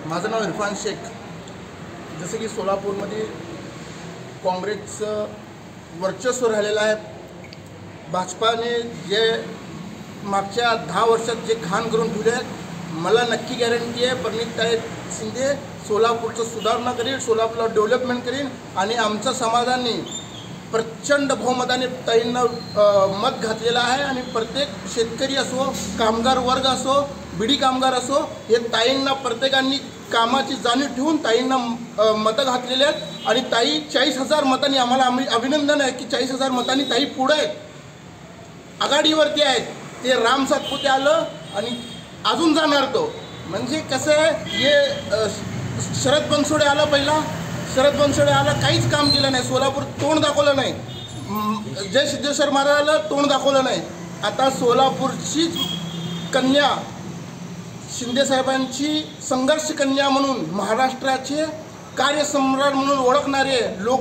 माझं नाव इरफान शेख। जसं की सोलापूरमध्ये काँग्रेसचं वर्चस्व राहिलेलं आहे। भाजपाने जे मागच्या 10 वर्षात जे घाण करून ठेवले आहे, मला नक्की गॅरंटी आहे प्रणिताई शिंदे सोलापूरचं सुधारणा करेल, सोलापूरला डेव्हलपमेंट करेल आणि आमच्या समाजाने प्रचंड बहुमताने ताईंना मत घातलेलं आहे। आणि प्रत्येक शेतकरी असो, कामगार वर्ग असो, बिडी कामगार असो, हे ताईंना प्रत्येकाने कामाची जाणीव ठेवून ताईंना मतं घातलेले आहेत। आणि ताई 40,000 मतांनी आम्हाला अभिनंदन आहे की 40,000 मतांनी ताई पुढे आहेत, आघाडीवरती आहेत। ते राम सातपुते आलं आणि अजून जाणार तो। म्हणजे कसं आहे, हे शरद बनसोडे आला, पहिला शरद बनसोडे आला, काहीच काम केलं नाही, सोलापूर तोंड दाखवलं नाही, जय सिद्धेश्वर महाराजाला तोंड दाखवलं नाही। आता सोलापूरचीच कन्या, शिंदेसाहेबांची संघर्ष कन्या म्हणून, महाराष्ट्राचे कार्यसम्राट म्हणून ओळखणारे लोक,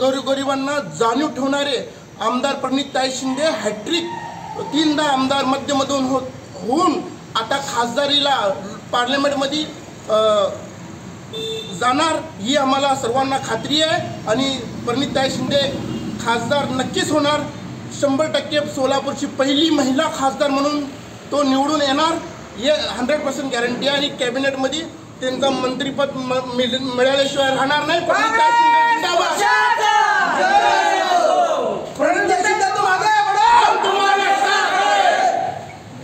गोरगरिबांना जाणीव ठेवणारे आमदार प्रणिताई शिंदे हॅट्रिक 3दा आमदार मध्यमधून होऊन आता खासदारीला पार्लमेंटमध्ये जाणार, ही आम्हाला सर्वांना खात्री आहे। आणि प्रणिताई शिंदे खासदार नक्कीच होणार, 100% सोलापूरची पहिली महिला खासदार म्हणून तो निवडून येणार, हे 100% गॅरंटी आहे। आणि कॅबिनेटमध्ये त्यांचं मंत्रिपद मिळाल्याशिवाय राहणार नाही। प्रणिताई शिंदे जिंदाबाद।